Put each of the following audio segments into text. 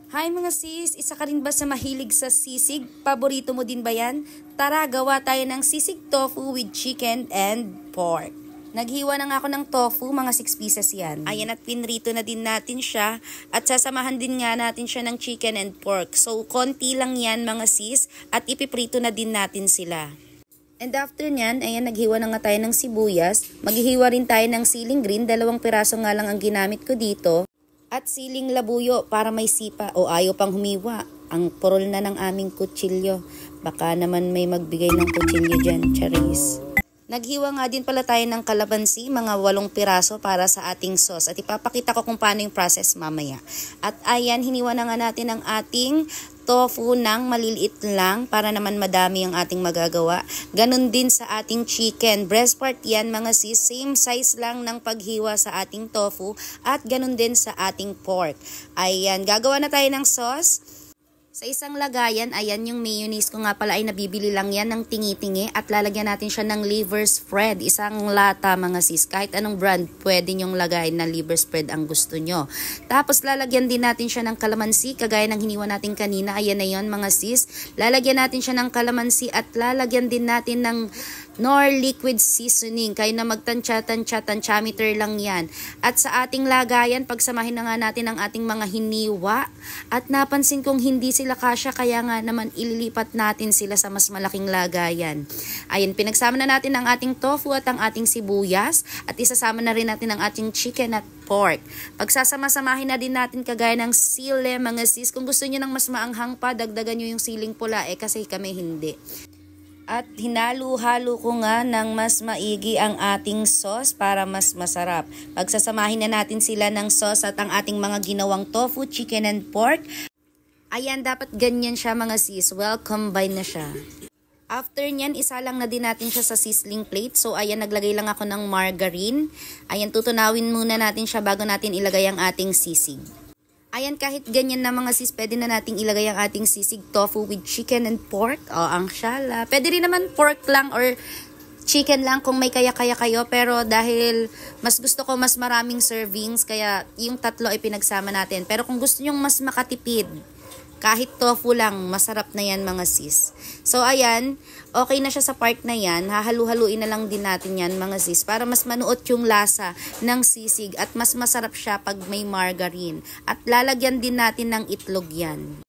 Hi mga sis, isa ka rin ba sa mahilig sa sisig? Paborito mo din ba yan? Tara, gawa tayo ng sisig tofu with chicken and pork. Naghiwa na nga ako ng tofu, mga 6 pieces yan. Ayan, at pinrito na din natin siya. At sasamahan din nga natin siya ng chicken and pork. So, konti lang yan mga sis. At ipiprito na din natin sila. And after nyan, ayan, naghiwa na nga tayo ng sibuyas. Maghihiwa rin tayo ng siling green. 2 piraso nga lang ang ginamit ko dito. At siling labuyo para may sipa o ayaw pang humiwa. Ang purol na ng aming kutsilyo. Baka naman may magbigay ng kutsilyo dyan, charis. Naghiwa nga din pala tayo ng kalabansi, mga 8 piraso para sa ating sauce. At ipapakita ko kung paano yung process mamaya. At ayan, hiniwa na nga natin ang ating tofu ng maliliit lang para naman madami ang ating magagawa. Ganun din sa ating chicken. Breast part yan mga sis. Same size lang ng paghiwa sa ating tofu. At ganun din sa ating pork. Ayan, gagawa na tayo ng sauce. Sa isang lagayan, ayan yung mayonnaise ko nga pala ay nabibili lang yan ng tingi-tingi at lalagyan natin siya ng liver spread. Isang lata mga sis. Kahit anong brand, pwede nyong lagay na liver spread ang gusto nyo. Tapos lalagyan din natin siya ng kalamansi, kagaya ng hiniwa natin kanina. Ayan na yun mga sis. Lalagyan natin siya ng kalamansi at lalagyan din natin ng Knorr liquid seasoning. Kayo na magtansya-tansya, tansyameter lang yan. At sa ating lagayan, pagsamahin na nga natin ang ating mga hiniwa. At napansin kong hindi sila kasya, kaya nga naman ililipat natin sila sa mas malaking lagayan. Ayun, pinagsama na natin ang ating tofu at ang ating sibuyas. At isasama na rin natin ang ating chicken at pork. Pagsasama-samahin na din natin kagaya ng sile, mga sis. Kung gusto niyo ng mas maanghang pa, dagdagan nyo yung siling pula. Kasi kami hindi. At hinalo-halo ko nga ng mas maigi ang ating sauce para mas masarap. Pagsasamahin na natin sila ng sauce at ang ating mga ginawang tofu, chicken and pork. Ayan, dapat ganyan siya mga sis. Well, combine na siya. After nyan, isa lang na din natin siya sa sizzling plate. So, ayan, naglagay lang ako ng margarine. Ayan, tutunawin muna natin siya bago natin ilagay ang ating sisig. Ayan, kahit ganyan na mga sis, pwede na nating ilagay ang ating sisig tofu with chicken and pork. O, ang syala. Pwede rin naman pork lang or chicken lang kung may kaya-kaya kayo. Pero dahil mas gusto ko mas maraming servings, kaya yung 3 ay pinagsama natin. Pero kung gusto nyong mas makatipid, kahit tofu lang, masarap na yan mga sis. So ayan, okay na siya sa part na yan. Hahalu-haluin na lang din natin yan mga sis para mas manuot yung lasa ng sisig at mas masarap siya pag may margarine. At lalagyan din natin ng itlog yan.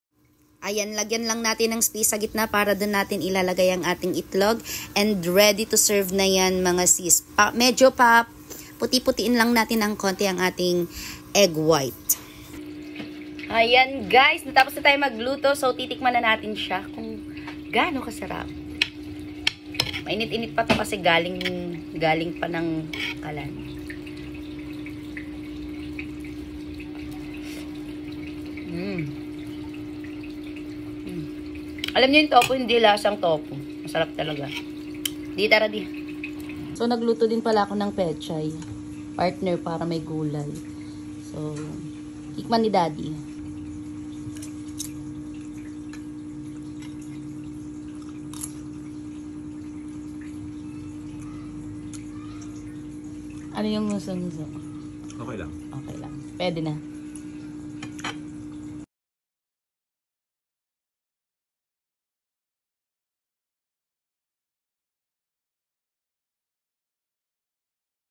Ayan, lagyan lang natin ng space sa gitna para doon natin ilalagay ang ating itlog. And ready to serve na yan mga sis. Medyo pa puti-putiin lang natin ng konti ang ating egg white. Ayan guys, natapos na tayo magluto. So titikman na natin siya kung gaano kasarap. Mainit-init pa to kasi galing pa ng kalan. Alam niyo yung tofu, hindi lasang tofu. Masarap talaga. Di, tara di. So nagluto din pala ako ng pechay. Partner para may gulay. So, tikman ni Daddy. Ano yung nguso-nguso? Okay lang. Okay lang. Pwede na.